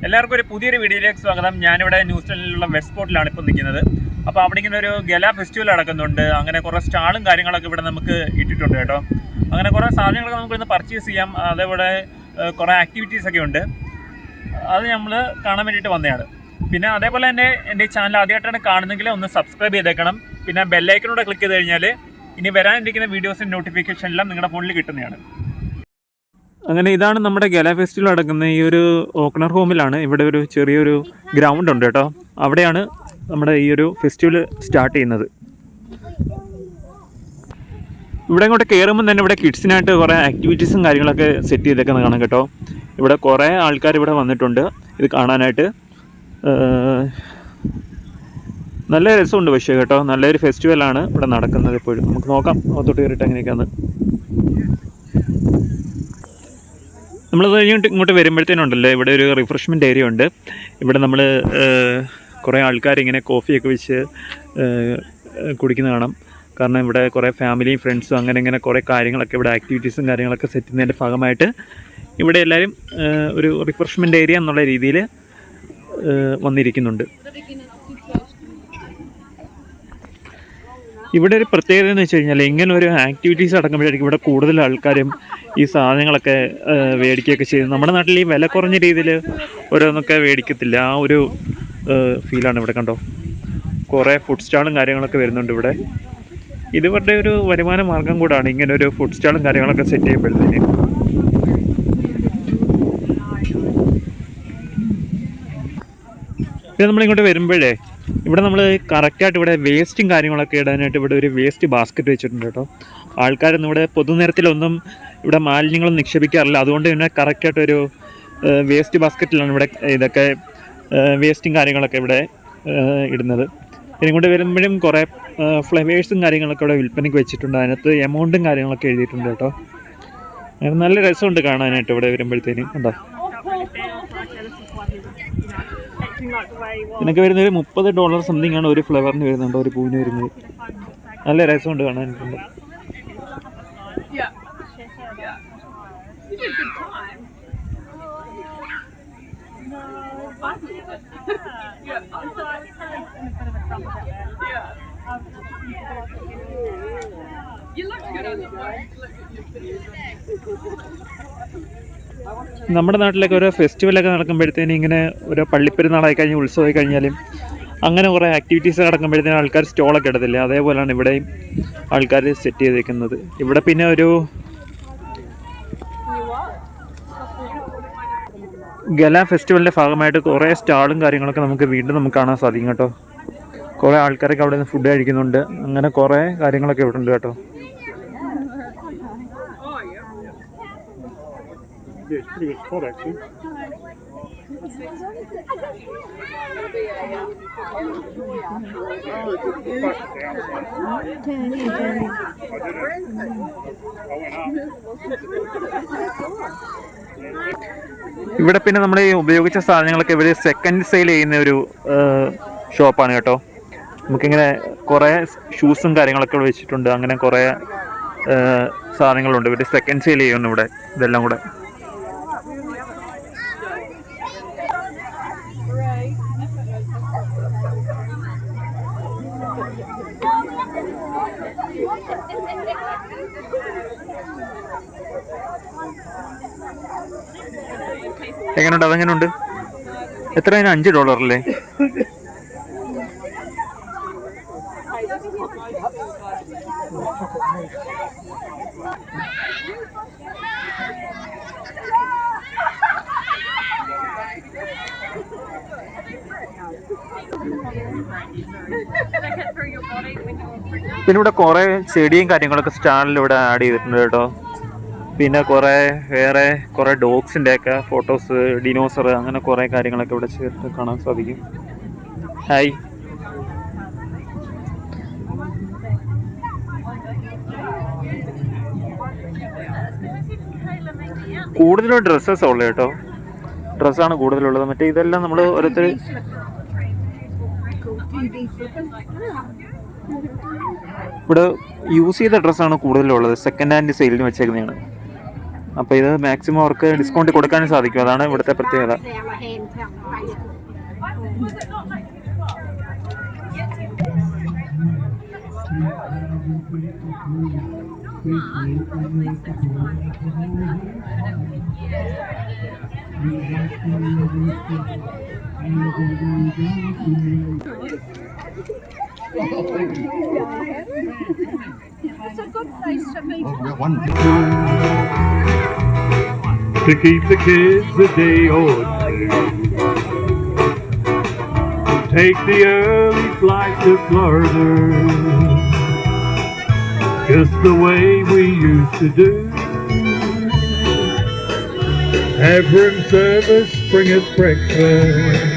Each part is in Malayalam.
എല്ലാവർക്കും ഒരു പുതിയൊരു വീഡിയോയിലേക്ക് സ്വാഗതം. ഞാനിവിടെ ന്യൂസിലൻഡിലുള്ള വെസ്റ്റ് സ്പോട്ടിലാണ് ഇപ്പോൾ നിൽക്കുന്നത്. അപ്പോൾ അവിടെ ഇങ്ങനെ ഒരു ഗല ഫെസ്റ്റിവൽ നടക്കുന്നുണ്ട്. അങ്ങനെ കുറേ സ്റ്റാളും കാര്യങ്ങളൊക്കെ ഇവിടെ നമുക്ക് ഇട്ടിട്ടുണ്ട് കേട്ടോ. അങ്ങനെ കുറേ സാധനങ്ങളൊക്കെ നമുക്ക് ഇന്ന് പർച്ചേസ് ചെയ്യാം. അതേപോലെ കുറേ ആക്ടിവിറ്റീസൊക്കെ ഉണ്ട്. അത് നമ്മൾ കാണാൻ വേണ്ടിയിട്ട് വന്നതാണ്. പിന്നെ അതേപോലെ തന്നെ എൻ്റെ ചാനൽ ആദ്യമായിട്ടാണ് കാണുന്നെങ്കിൽ ഒന്ന് സബ്സ്ക്രൈബ് ചെയ്തേക്കണം. പിന്നെ ബെല്ലൈക്കനൂടെ ക്ലിക്ക് ചെയ്ത് കഴിഞ്ഞാൽ ഇനി വരാനിരിക്കുന്ന വീഡിയോസിൻ്റെ നോട്ടിഫിക്കേഷൻ എല്ലാം നിങ്ങളുടെ ഫോണിൽ കിട്ടുന്നതാണ്. അങ്ങനെ ഇതാണ് നമ്മുടെ ഗല ഫെസ്റ്റിവൽ നടക്കുന്ന ഈ ഒരു ഓക്കണർ ഹോമിലാണ്. ഇവിടെ ഒരു ചെറിയൊരു ഗ്രൗണ്ട് ഉണ്ട് കേട്ടോ. അവിടെയാണ് നമ്മുടെ ഈ ഒരു ഫെസ്റ്റിവൽ സ്റ്റാർട്ട് ചെയ്യുന്നത്. ഇവിടെ ഇങ്ങോട്ട് കയറുമ്പോൾ തന്നെ ഇവിടെ കിഡ്സിനായിട്ട് കുറേ ആക്ടിവിറ്റീസും കാര്യങ്ങളൊക്കെ സെറ്റ് ചെയ്തേക്കുന്നത് കാണാം കേട്ടോ. ഇവിടെ കുറേ ആൾക്കാർ ഇവിടെ വന്നിട്ടുണ്ട് ഇത് കാണാനായിട്ട്. നല്ല രസമുണ്ട് പക്ഷേ കേട്ടോ. നല്ലൊരു ഫെസ്റ്റിവലാണ് ഇവിടെ നടക്കുന്നത് എപ്പോഴും. നമുക്ക് നോക്കാം അകത്തോട്ട് കയറിയിട്ട് എങ്ങനെയൊക്കെയാണ്. നമ്മൾ കഴിഞ്ഞിട്ട് ഇങ്ങോട്ട് വരുമ്പോഴത്തേനുണ്ടല്ലോ ഇവിടെ ഒരു റിഫ്രഷ്മെൻറ്റ് ഏരിയ ഉണ്ട്. ഇവിടെ നമ്മൾ കുറേ ആൾക്കാരിങ്ങനെ കോഫിയൊക്കെ വെച്ച് കുടിക്കുന്ന കാണാം. കാരണം ഇവിടെ കുറേ ഫാമിലിയും ഫ്രണ്ട്സും അങ്ങനെ ഇങ്ങനെ കുറേ കാര്യങ്ങളൊക്കെ ഇവിടെ ആക്ടിവിറ്റീസും കാര്യങ്ങളൊക്കെ സെറ്റ് ചെയ്യുന്നതിൻ്റെ ഭാഗമായിട്ട് ഇവിടെ എല്ലാവരും ഒരു റിഫ്രഷ്മെൻറ്റ് ഏരിയ എന്നുള്ള രീതിയിൽ വന്നിരിക്കുന്നുണ്ട്. ഇവിടെ ഒരു പ്രത്യേകത എന്ന് വെച്ച് കഴിഞ്ഞാൽ ഇങ്ങനെ ഒരു ആക്ടിവിറ്റീസ് നടക്കുമ്പോഴായിരിക്കും ഇവിടെ കൂടുതൽ ആൾക്കാരും ഈ സാധനങ്ങളൊക്കെ മേടിക്കുകയൊക്കെ ചെയ്ത്. നമ്മുടെ നാട്ടിൽ ഈ വില കുറഞ്ഞ രീതിയിൽ ഓരോന്നൊക്കെ മേടിക്കത്തില്ല. ആ ഒരു ഫീലാണ് ഇവിടെ. കണ്ടോ, കുറേ ഫുഡ് സ്റ്റാളും കാര്യങ്ങളൊക്കെ വരുന്നുണ്ട് ഇവിടെ. ഇതിവരുടെ ഒരു വരുമാന മാർഗം കൂടാണ് ഇങ്ങനെ ഒരു ഫുഡ് സ്റ്റാളും കാര്യങ്ങളൊക്കെ സെറ്റ് ചെയ്യുമ്പോഴത്തേന്. പിന്നെ നമ്മളിങ്ങോട്ട് വരുമ്പോഴേ ഇവിടെ നമ്മൾ കറക്റ്റായിട്ട് ഇവിടെ വേസ്റ്റും കാര്യങ്ങളൊക്കെ ഇടാനായിട്ട് ഇവിടെ ഒരു വേസ്റ്റ് ബാസ്ക്കറ്റ് വെച്ചിട്ടുണ്ട് കേട്ടോ. ആൾക്കാരൊന്നും ഇവിടെ പൊതുനിരത്തിലൊന്നും ഇവിടെ മാലിന്യങ്ങളൊന്നും നിക്ഷേപിക്കാറില്ല. അതുകൊണ്ട് തന്നെ കറക്റ്റായിട്ടൊരു വേസ്റ്റ് ബാസ്ക്കറ്റിലാണ് ഇവിടെ ഇതൊക്കെ വേസ്റ്റും കാര്യങ്ങളൊക്കെ ഇവിടെ ഇടുന്നത്. പിന്നെ ഇങ്ങോട്ട് വരുമ്പോഴും കുറേ ഫ്ലവേഴ്സും കാര്യങ്ങളൊക്കെ ഇവിടെ വിൽപ്പനയ്ക്ക് വെച്ചിട്ടുണ്ട്. അതിനകത്ത് എമൗണ്ടും കാര്യങ്ങളൊക്കെ എഴുതിയിട്ടുണ്ട് കേട്ടോ. നല്ല രസമുണ്ട് കാണാനായിട്ട് ഇവിടെ വരുമ്പോഴത്തേനും. കണ്ടോ, ഇതിനൊക്കെ വരുന്നത് $30 സംതിങ് ആണ് ഒരു ഫ്ലവറിന് വരുന്നുണ്ട്, ഒരു പൂവിന് വരുന്നത്. നല്ല രസമുണ്ട് കാണാനായിട്ടുണ്ട്. നമ്മുടെ നാട്ടിലൊക്കെ ഓരോ ഫെസ്റ്റിവലൊക്കെ നടക്കുമ്പോഴത്തേനും ഇങ്ങനെ ഓരോ പള്ളിപ്പെരുന്നാളായി കഴിഞ്ഞ് ഉത്സവമായി കഴിഞ്ഞാലും അങ്ങനെ കുറേ ആക്ടിവിറ്റീസ് നടക്കുമ്പോഴത്തേനും ആൾക്കാർ സ്റ്റോളൊക്കെ ഇടത്തില്ല. അതേപോലെയാണ് ഇവിടെയും ആൾക്കാർ സെറ്റ് ചെയ്തേക്കുന്നത്. ഇവിടെ പിന്നെ ഒരു ഗല ഫെസ്റ്റിവലിൻ്റെ ഭാഗമായിട്ട് കുറേ സ്റ്റാളും കാര്യങ്ങളൊക്കെ നമുക്ക് വീണ്ടും കാണാൻ സാധിക്കും കേട്ടോ. കുറേ ആൾക്കാരൊക്കെ അവിടെ നിന്ന് ഫുഡ് കഴിക്കുന്നുണ്ട്. അങ്ങനെ കുറേ കാര്യങ്ങളൊക്കെ ഇവിടെ ഉണ്ട് കേട്ടോ. ഇവിടെ പിന്നെ നമ്മൾ ഈ ഉപയോഗിച്ച സാധനങ്ങളൊക്കെ ഇവിടെ സെക്കൻഡ് സെയിൽ ചെയ്യുന്ന ഒരു ഷോപ്പാണ് കേട്ടോ. നമുക്കിങ്ങനെ കുറേ ഷൂസും കാര്യങ്ങളൊക്കെ ഇവിടെ വെച്ചിട്ടുണ്ട്. അങ്ങനെ കുറേ സാധനങ്ങളുണ്ട്. ഇവർ സെക്കൻഡ് സെയിൽ ചെയ്യുന്നു ഇവിടെ ഇതെല്ലാം കൂടെ. എങ്ങനെയുണ്ട്? അതെങ്ങനെയുണ്ട്? എത്രയാണ്? $5 അല്ലേ? പിന്നെ ഇവിടെ കുറേ ചെടിയും കാര്യങ്ങളൊക്കെ സ്റ്റാളിൽ ഇവിടെ ആഡ് ചെയ്തിട്ടുണ്ട് കേട്ടോ. പിന്നെ വേറെ കുറേ ഡോഗ്സിൻ്റെയൊക്കെ ഫോട്ടോസ്, ഡിനോസർ, അങ്ങനെ കുറേ കാര്യങ്ങളൊക്കെ ഇവിടെ ചേർത്ത് കാണാൻ സാധിക്കും. ഹായ്. കൂടുതലും ഡ്രസ്സസ് ഉള്ളത് കേട്ടോ. ഡ്രസ്സാണ് കൂടുതലുള്ളത്. മറ്റേ ഇതെല്ലാം നമ്മൾ ഓരോരുത്തർ ഇവിടെ യൂസ് ചെയ്ത ഡ്രസ്സാണ് കൂടുതലുള്ളത്. സെക്കൻഡ് ഹാൻഡ് സെയിലിന് വെച്ചേക്കുന്നതാണ്. അപ്പോൾ ഇത് മാക്സിമം അവർക്ക് ഡിസ്കൗണ്ട് കൊടുക്കാനും സാധിക്കും. അതാണ് ഇവിടുത്തെ പ്രത്യേകത. It's a good place to meet. To keep the kids a day or two. Take the early flight to Florida, just the way we used to do. Have room service, bring us breakfast,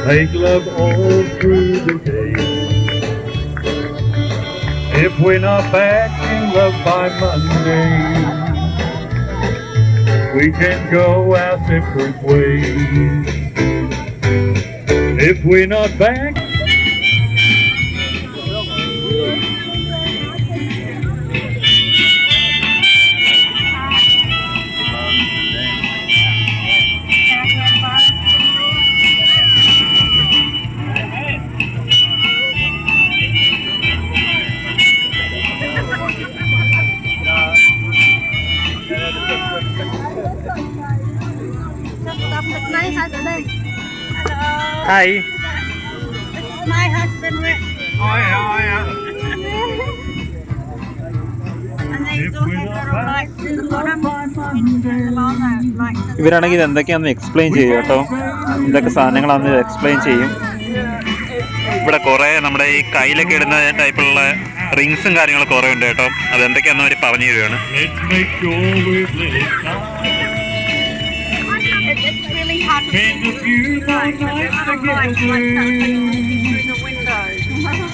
make love all through the day. If we're not back in love by Monday, we can go our separate ways. If we're not back, My husband. Hi. My husband. And these little lights in the bottom. ഇവരാണെങ്കിൽ ഇത് എന്തൊക്കെയാണെന്ന് എക്സ്പ്ലെയിൻ ചെയ്യും കേട്ടോ. എന്തൊക്കെ സാധനങ്ങളാണെന്ന് എക്സ്പ്ലെയിൻ ചെയ്യും. ഇവിടെ കുറേ നമ്മുടെ ഈ കയ്യിലൊക്കെ ഇടുന്ന ടൈപ്പുള്ള റിങ്സും കാര്യങ്ങളൊക്കെ കുറേ ഉണ്ട് കേട്ടോ. അതെന്തൊക്കെയാണെന്ന് അവർ പറഞ്ഞു തരികയാണ്. It's really hard to see through the lights like that through the windows.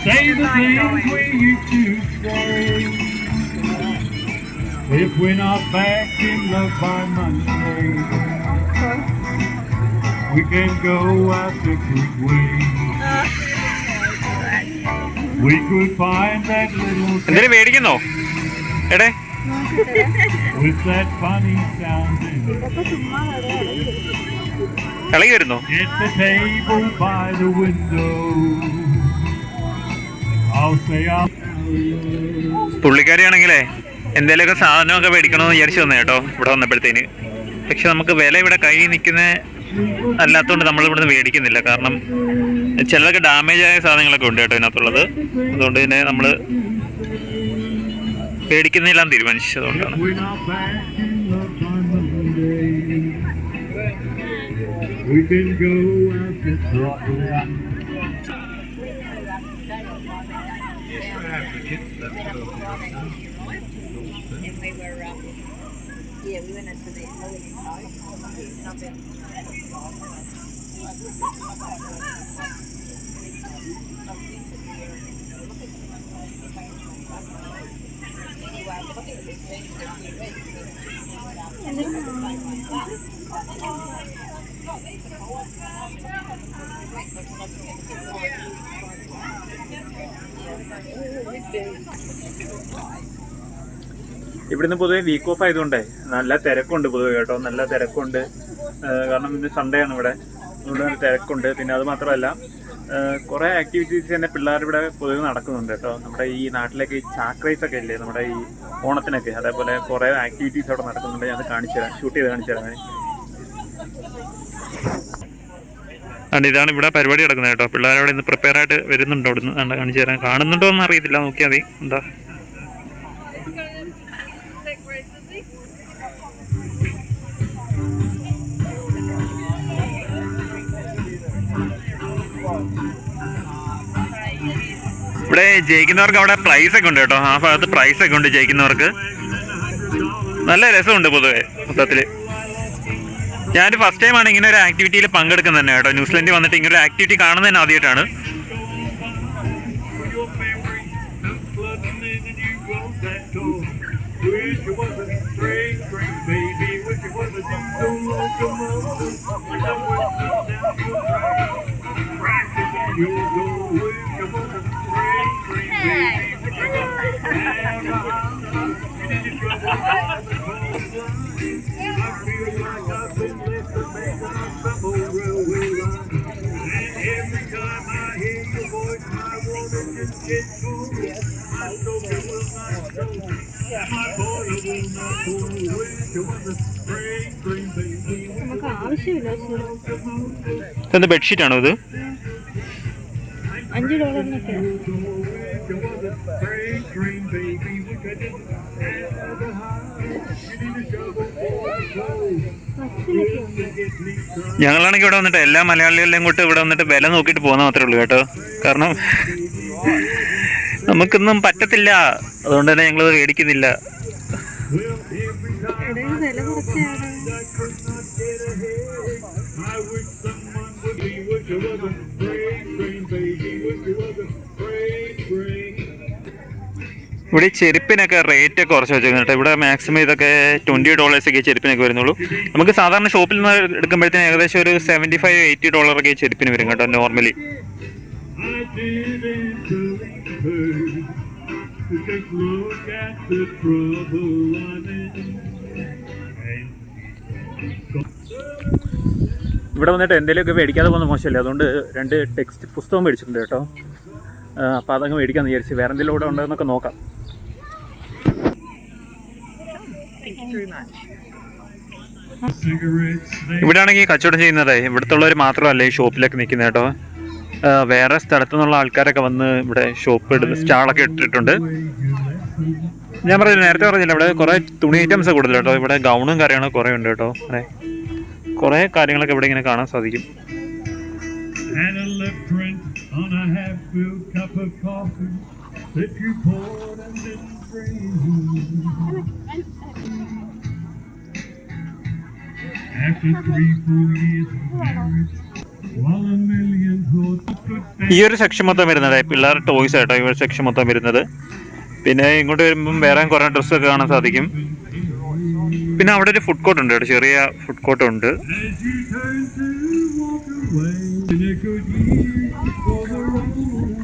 say the things we used to say. If we're not back in love by Monday, we can go our separate ways. We could find that little എന്തിനു മേടിക്കുന്നോ എടേ? with that funny sound in it. ഇളകി വരുന്നോ? At the table by the window, I'll say പുള്ളിക്കാരിയാണെങ്കിലേ എന്തെങ്കിലുമൊക്കെ സാധനമൊക്കെ മേടിക്കണമെന്ന് വിചാരിച്ചു വന്നേ കേട്ടോ ഇവിടെ വന്നപ്പോഴത്തേന്. പക്ഷെ നമുക്ക് വില ഇവിടെ കൈ നിൽക്കുന്ന അല്ലാത്തതുകൊണ്ട് നമ്മൾ ഇവിടുന്ന് മേടിക്കുന്നില്ല. കാരണം ചിലതൊക്കെ ഡാമേജ് ആയ സാധനങ്ങളൊക്കെ ഉണ്ട് കേട്ടോ ഇതിനകത്തുള്ളത്. അതുകൊണ്ട് തന്നെ നമ്മൾ പേടിക്കുന്നില്ലാന്ന് തീരുമാനിച്ചതുകൊണ്ടാണ്. we can go out to Scotland. We went into the ഇവിടുന്ന് പൊതുവെ വീക്ക് ഓഫ് ആയതുകൊണ്ടേ നല്ല തിരക്കുണ്ട് പൊതുവെ കേട്ടോ. നല്ല തിരക്കുണ്ട്. കാരണം ഇന്ന് സൺഡേ ആണ് ഇവിടെ. അതുകൊണ്ട് നല്ല തിരക്കുണ്ട്. പിന്നെ അത് മാത്രമല്ല കുറേ ആക്ടിവിറ്റീസ് തന്നെ പിള്ളേരിവിടെ പൊതുവെ നടക്കുന്നുണ്ട് കേട്ടോ. നമ്മുടെ ഈ നാട്ടിലേക്ക് ഈ ചാക്ക് റേസ് ഒക്കെ ഇല്ലേ നമ്മുടെ ഈ ഓണത്തിനൊക്കെ, അതേപോലെ കുറേ ആക്ടിവിറ്റീസ് അവിടെ നടക്കുന്നുണ്ട്. ഞാൻ കാണിച്ചു തരാം, ഷൂട്ട് ചെയ്ത് കാണിച്ചു തരാം. ഇതാണ് ഇവിടെ പരിപാടി നടക്കുന്നത് കേട്ടോ. പിള്ളേരവിടെ ഇന്ന് പ്രിപ്പയർ ആയിട്ട് വരുന്നുണ്ട്. അവിടുന്ന് കാണിച്ചു തരാൻ. കാണുന്നുണ്ടോ എന്ന് അറിയത്തില്ല, നോക്കിയാൽ മതി. എന്താ ഇവിടെ ജയിക്കുന്നവർക്ക് അവിടെ പ്രൈസ് ഒക്കെ ഉണ്ട് കേട്ടോ. ആ ഭാഗത്ത് പ്രൈസ് ഒക്കെ ഉണ്ട് ജയിക്കുന്നവർക്ക്. നല്ല രസമുണ്ട് പൊതുവെ മൊത്തത്തിൽ. ഞാൻ ഫസ്റ്റ് ടൈമാണ് ഇങ്ങനെ ഒരു ആക്ടിവിറ്റിയിൽ പങ്കെടുക്കുന്നത് തന്നെ കേട്ടോ. ന്യൂസിലൻഡിൽ വന്നിട്ട് ഇങ്ങനെ ഒരു ആക്ടിവിറ്റി കാണുന്നത് തന്നെ ആദ്യമായിട്ടാണ്. നമുക്ക് ആവശ്യമില്ല. ഇതെന്ത് ബെഡ്ഷീറ്റാണോ ഇത്? $5 ഞങ്ങളാണെങ്കിൽ ഇവിടെ വന്നിട്ട് എല്ലാ മലയാളികളെയും കൂട്ട് ഇവിടെ വന്നിട്ട് വില നോക്കിയിട്ട് പോകുന്ന മാത്രമേ ഉള്ളൂ കേട്ടോ. കാരണം നമുക്കൊന്നും പറ്റത്തില്ല, അതുകൊണ്ട് തന്നെ ഞങ്ങളത് മേടിക്കുന്നില്ല. വില കുറച്ചാണ്. ഇവിടെ ഈ ചെരുപ്പിനൊക്കെ റേറ്റ് കുറച്ച് വെച്ചേക്കുന്നത് കേട്ടോ. ഇവിടെ മാക്സിമം ഇതൊക്കെ $20 ചെരുപ്പിനൊക്കെ വരുന്നുള്ളൂ. നമുക്ക് സാധാരണ ഷോപ്പിൽ നിന്ന് എടുക്കുമ്പോഴത്തേന് ഏകദേശം ഒരു $75-80 ചെരുപ്പിന് വരും കേട്ടോ നോർമലി. ഇവിടെ വന്നിട്ട് എന്തെങ്കിലുമൊക്കെ മേടിക്കാതെ പോകുന്ന മോശമല്ലേ, അതുകൊണ്ട് 2 ടെക്സ്റ്റ് പുസ്തകം മേടിച്ചിട്ടുണ്ട് കേട്ടോ. അപ്പോൾ അതങ്ങ് മേടിക്കാമെന്ന് വിചാരിച്ചു. വേറെ എന്തെങ്കിലും ഇവിടെ ഉണ്ടോ എന്നൊക്കെ നോക്കാം. ഇവിടെ ആണെങ്കിൽ കച്ചവടം ചെയ്യുന്നത് ഇവിടുത്തെ ഉള്ളവർ മാത്രമല്ല ഈ ഷോപ്പിലൊക്കെ നിൽക്കുന്നത് കേട്ടോ. വേറെ സ്ഥലത്തു നിന്നുള്ള ആൾക്കാരൊക്കെ വന്ന് ഇവിടെ ഷോപ്പ് ഇടുന്ന സ്റ്റാളൊക്കെ ഇട്ടിട്ടുണ്ട്. ഞാൻ പറഞ്ഞില്ല, നേരത്തെ പറഞ്ഞില്ല, ഇവിടെ കുറേ തുണി ഐറ്റംസ് കൂടുതൽ കേട്ടോ. ഇവിടെ ഗൗണും കാര്യങ്ങളും കുറേ ഉണ്ട് കേട്ടോ. അതെ, കുറേ കാര്യങ്ങളൊക്കെ ഇവിടെ ഇങ്ങനെ കാണാൻ സാധിക്കും. ഈ ഒരു സെക്ഷൻ മൊത്തം വരുന്നത് പിള്ളേർ ടോയ്സ് ആയിട്ടോ. ഈ ഒരു സെക്ഷൻ മൊത്തം വരുന്നത്. പിന്നെ ഇങ്ങോട്ട് വരുമ്പം വേറെ കുറേ ഡ്രസ്സൊക്കെ കാണാൻ സാധിക്കും. പിന്നെ അവിടെ ഒരു ഫുഡ് കോർട്ട് ഉണ്ട് കേട്ടോ, ചെറിയ ഫുഡ് കോർട്ട് ഉണ്ട്.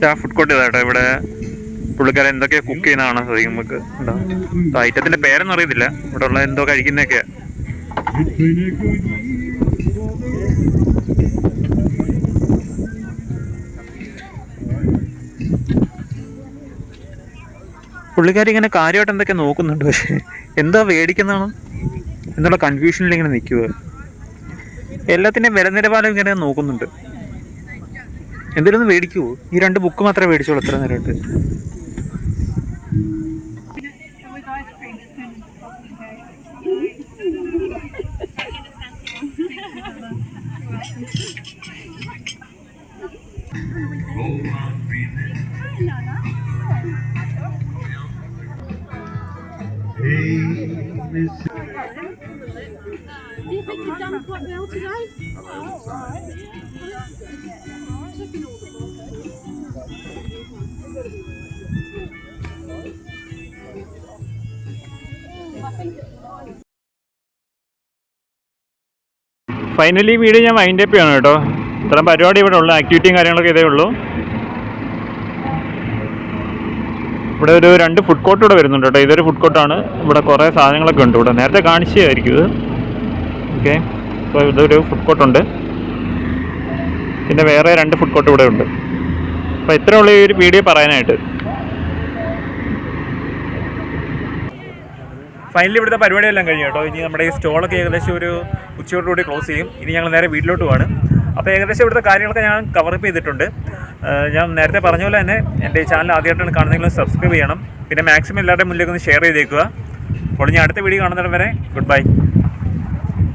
ആ ഫുഡ് കോർട്ട് ഇതാട്ടോ. ഇവിടെ പുള്ളിക്കാരൻ എന്തൊക്കെ കുക്ക് ചെയ്യുന്ന കാണാൻ സാധിക്കും നമുക്ക്. ഐറ്റത്തിന്റെ പേരൊന്നും അറിയത്തില്ല, ഇവിടെ ഉള്ള എന്തോ കഴിക്കുന്നൊക്കെയാ. പുള്ളിക്കാരി ഇങ്ങനെ കാര്യമായിട്ട് എന്തൊക്കെ നോക്കുന്നുണ്ട്, പക്ഷെ എന്താ മേടിക്കുന്നതാണോ എന്നുള്ള കൺഫ്യൂഷനിൽ ഇങ്ങനെ നിൽക്കുക. എല്ലാത്തിൻ്റെയും വില നിലവാരം ഇങ്ങനെ നോക്കുന്നുണ്ട്. എന്തെങ്കിലും ഒന്ന് മേടിക്കുമോ? ഈ 2 ബുക്ക് മാത്രമേ മേടിച്ചോളൂ എത്ര നേരമായിട്ട്. Do you think you've done quite well today? Finally video ഞാൻ വൈൻഡ് അപ്പ് ചെയ്യണം കേട്ടോ. ഇത്രയും പരിപാടി ഇവിടെ ഉള്ളു, ആക്ടിവിറ്റിയും കാര്യങ്ങളൊക്കെ ഇതേ ഉള്ളൂ. ഇവിടെ ഒരു 2 ഫുഡ് കോർട്ട് ഇവിടെ വരുന്നുണ്ട് കേട്ടോ. ഇതൊരു ഫുഡ് കോർട്ടാണ്. ഇവിടെ കുറേ സാധനങ്ങളൊക്കെ ഉണ്ട്. ഇവിടെ നേരത്തെ കാണിച്ചതായിരിക്കും ഇത്. ഓക്കെ, അപ്പോൾ ഇതൊരു ഫുഡ് കോർട്ടുണ്ട്. പിന്നെ വേറെ 2 ഫുഡ് കോർട്ട് ഇവിടെ ഉണ്ട്. അപ്പോൾ ഇത്രേ ഉള്ളൂ ഈ ഒരു വീഡിയോ പറയാനായിട്ട്. ഫൈനലി ഇവിടുത്തെ പരിപാടിയെല്ലാം കഴിഞ്ഞു കേട്ടോ. ഇനി നമ്മുടെ ഈ സ്റ്റോളൊക്കെ ഏകദേശം ഒരു ഉച്ചയോടുകൂടി ക്ലോസ് ചെയ്യും. ഇനി ഞങ്ങൾ നേരെ വീട്ടിലോട്ട് പോവാണ്. അപ്പോൾ ഏകദേശം ഇവിടുത്തെ കാര്യങ്ങളൊക്കെ ഞാൻ കവറപ്പ് ചെയ്തിട്ടുണ്ട്. ഞാൻ നേരത്തെ പറഞ്ഞ പോലെ തന്നെ എൻ്റെ ഈ ചാനൽ ആദ്യമായിട്ടാണ് കാണുന്നതെങ്കിലും സബ്സ്ക്രൈബ് ചെയ്യണം. പിന്നെ മാക്സിമം എല്ലാവരുടെയും മുന്നിലേക്ക് ഒന്ന് ഷെയർ ചെയ്തേക്കുക. അപ്പോൾ ഞാൻ അടുത്ത വീഡിയോ കാണുന്നിടം വരെ ഗുഡ് ബൈ.